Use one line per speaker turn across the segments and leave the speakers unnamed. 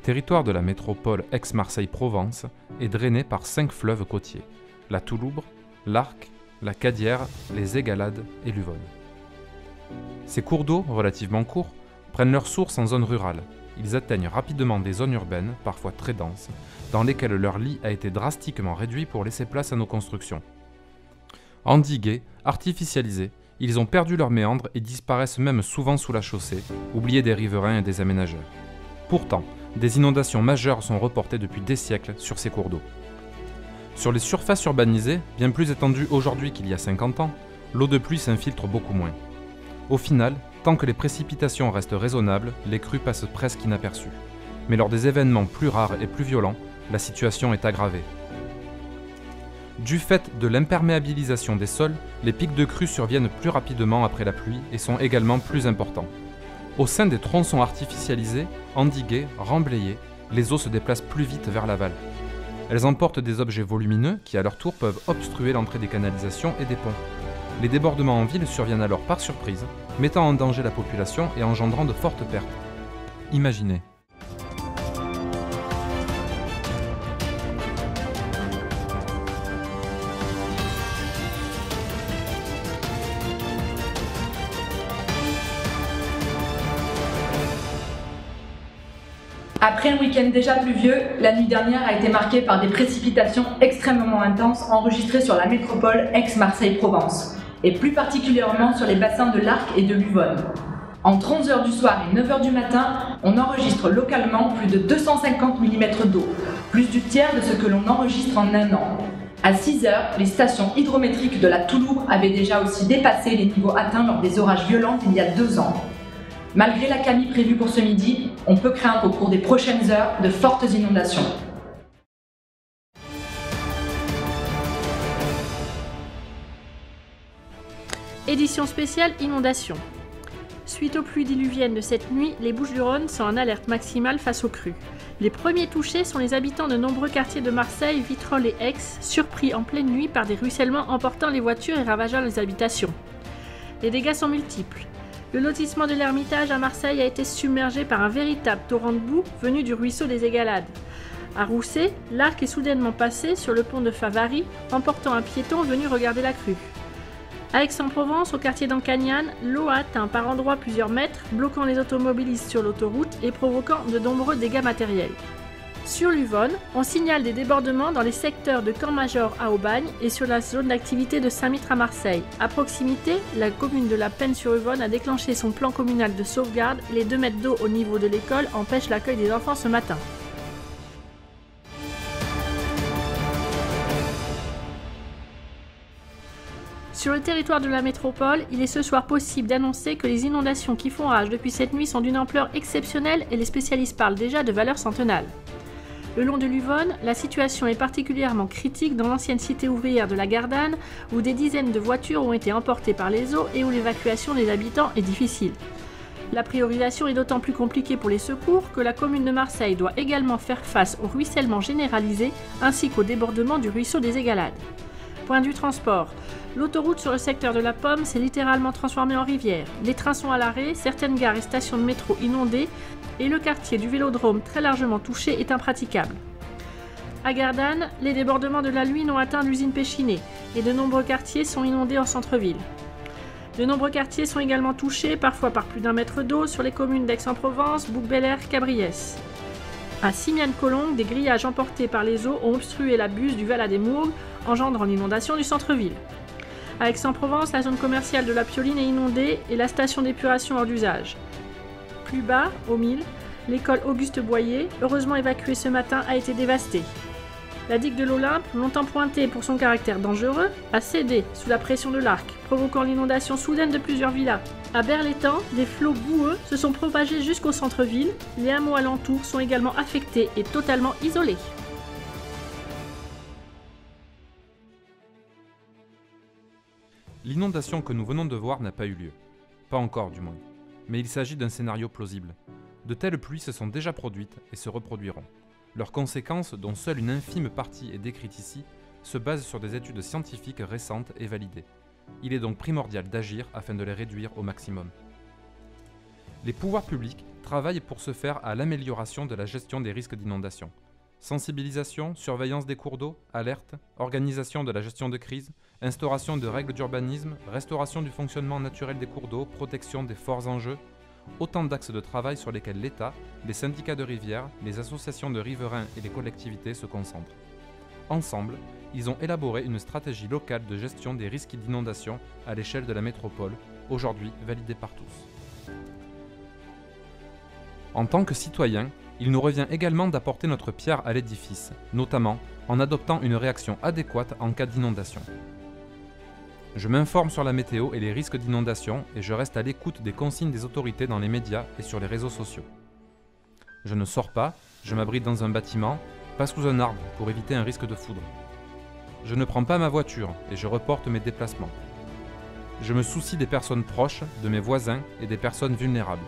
territoire de la métropole Aix-Marseille-Provence est drainé par 5 fleuves côtiers, la Touloubre, l'Arc, la Cadière, les Égalades et l'Uvonne. Ces cours d'eau, relativement courts, prennent leur source en zone rurale. Ils atteignent rapidement des zones urbaines, parfois très denses, dans lesquelles leur lit a été drastiquement réduit pour laisser place à nos constructions. Endigués, artificialisés, ils ont perdu leurs méandres et disparaissent même souvent sous la chaussée, oubliés des riverains et des aménageurs. Pourtant, des inondations majeures sont reportées depuis des siècles sur ces cours d'eau. Sur les surfaces urbanisées, bien plus étendues aujourd'hui qu'il y a 50 ans, l'eau de pluie s'infiltre beaucoup moins. Au final, tant que les précipitations restent raisonnables, les crues passent presque inaperçues. Mais lors des événements plus rares et plus violents, la situation est aggravée. Du fait de l'imperméabilisation des sols, les pics de crue surviennent plus rapidement après la pluie et sont également plus importants. Au sein des tronçons artificialisés, endigués, remblayés, les eaux se déplacent plus vite vers l'aval. Elles emportent des objets volumineux qui, à leur tour, peuvent obstruer l'entrée des canalisations et des ponts. Les débordements en ville surviennent alors par surprise, mettant en danger la population et engendrant de fortes pertes. Imaginez.
Après un week-end déjà pluvieux, la nuit dernière a été marquée par des précipitations extrêmement intenses enregistrées sur la métropole Aix-Marseille-Provence, et plus particulièrement sur les bassins de l'Arc et de l'Uvonne. Entre 11h du soir et 9h du matin, on enregistre localement plus de 250 mm d'eau, plus du tiers de ce que l'on enregistre en un an. À 6h, les stations hydrométriques de la Touloubre avaient déjà aussi dépassé les niveaux atteints lors des orages violents il y a 2 ans. Malgré l'accalmie prévue pour ce midi, on peut craindre au cours des prochaines heures de fortes inondations.
Édition spéciale inondation. Suite aux pluies diluviennes de cette nuit, les Bouches-du-Rhône sont en alerte maximale face aux crues. Les premiers touchés sont les habitants de nombreux quartiers de Marseille, Vitrolles et Aix, surpris en pleine nuit par des ruissellements emportant les voitures et ravageant les habitations. Les dégâts sont multiples. Le lotissement de l'Ermitage à Marseille a été submergé par un véritable torrent de boue venu du ruisseau des Égalades. À Rousset, l'Arc est soudainement passé sur le pont de Favary, emportant un piéton venu regarder la crue. À Aix-en-Provence, au quartier d'Ancagnane, l'eau a atteint par endroits plusieurs mètres, bloquant les automobilistes sur l'autoroute et provoquant de nombreux dégâts matériels. Sur l'Uvonne, on signale des débordements dans les secteurs de Camp-Major à Aubagne et sur la zone d'activité de Saint-Mitre à Marseille. À proximité, la commune de La Penne-sur-Uvonne a déclenché son plan communal de sauvegarde et les 2 mètres d'eau au niveau de l'école empêchent l'accueil des enfants ce matin. Sur le territoire de la métropole, il est ce soir possible d'annoncer que les inondations qui font rage depuis cette nuit sont d'une ampleur exceptionnelle et les spécialistes parlent déjà de valeur centenale. Le long de l'Uvonne, la situation est particulièrement critique dans l'ancienne cité ouvrière de la Gardanne, où des dizaines de voitures ont été emportées par les eaux et où l'évacuation des habitants est difficile. La priorisation est d'autant plus compliquée pour les secours que la commune de Marseille doit également faire face au ruissellement généralisé ainsi qu'au débordement du ruisseau des Égalades. Point de vue transport, l'autoroute sur le secteur de la Pomme s'est littéralement transformée en rivière. Les trains sont à l'arrêt, certaines gares et stations de métro inondées et le quartier du Vélodrome très largement touché est impraticable. À Gardanne, les débordements de la Luyne ont atteint l'usine Péchinet et de nombreux quartiers sont inondés en centre-ville. De nombreux quartiers sont également touchés, parfois par plus d'1 mètre d'eau, sur les communes d'Aix-en-Provence, Bouc-Bel-Air, Cabriès. À Simiane-Collongue, des grillages emportés par les eaux ont obstrué la buse du Val des Mourgues, engendrant l'inondation du centre-ville. À Aix-en-Provence, la zone commerciale de la Pioline est inondée et la station d'épuration hors d'usage. Plus bas, au Mille, l'école Auguste Boyer, heureusement évacuée ce matin, a été dévastée. La digue de l'Olympe, longtemps pointée pour son caractère dangereux, a cédé sous la pression de l'Arc, provoquant l'inondation soudaine de plusieurs villas. À Berlétan, des flots boueux se sont propagés jusqu'au centre-ville. Les hameaux alentours sont également affectés et totalement isolés.
L'inondation que nous venons de voir n'a pas eu lieu. Pas encore du moins. Mais il s'agit d'un scénario plausible. De telles pluies se sont déjà produites et se reproduiront. Leurs conséquences, dont seule une infime partie est décrite ici, se basent sur des études scientifiques récentes et validées. Il est donc primordial d'agir afin de les réduire au maximum. Les pouvoirs publics travaille pour ce faire à l'amélioration de la gestion des risques d'inondation. Sensibilisation, surveillance des cours d'eau, alerte, organisation de la gestion de crise, instauration de règles d'urbanisme, restauration du fonctionnement naturel des cours d'eau, protection des forts enjeux, autant d'axes de travail sur lesquels l'État, les syndicats de rivières, les associations de riverains et les collectivités se concentrent. Ensemble, ils ont élaboré une stratégie locale de gestion des risques d'inondation à l'échelle de la métropole, aujourd'hui validée par tous. En tant que citoyens, il nous revient également d'apporter notre pierre à l'édifice, notamment en adoptant une réaction adéquate en cas d'inondation. Je m'informe sur la météo et les risques d'inondation et je reste à l'écoute des consignes des autorités dans les médias et sur les réseaux sociaux. Je ne sors pas, je m'abrite dans un bâtiment, pas sous un arbre pour éviter un risque de foudre. Je ne prends pas ma voiture et je reporte mes déplacements. Je me soucie des personnes proches, de mes voisins et des personnes vulnérables.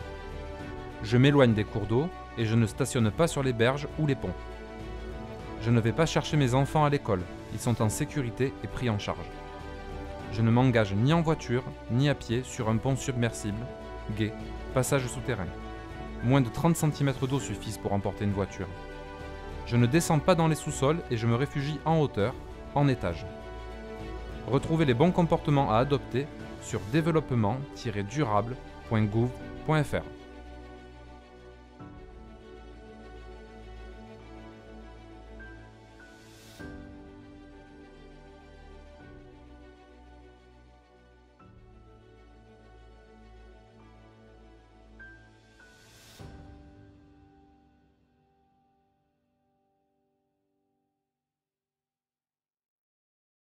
Je m'éloigne des cours d'eau et je ne stationne pas sur les berges ou les ponts. Je ne vais pas chercher mes enfants à l'école, ils sont en sécurité et pris en charge. Je ne m'engage ni en voiture, ni à pied sur un pont submersible, gué, passage souterrain. Moins de 30 cm d'eau suffisent pour emporter une voiture. Je ne descends pas dans les sous-sols et je me réfugie en hauteur, en étage. Retrouvez les bons comportements à adopter sur développement-durable.gouv.fr.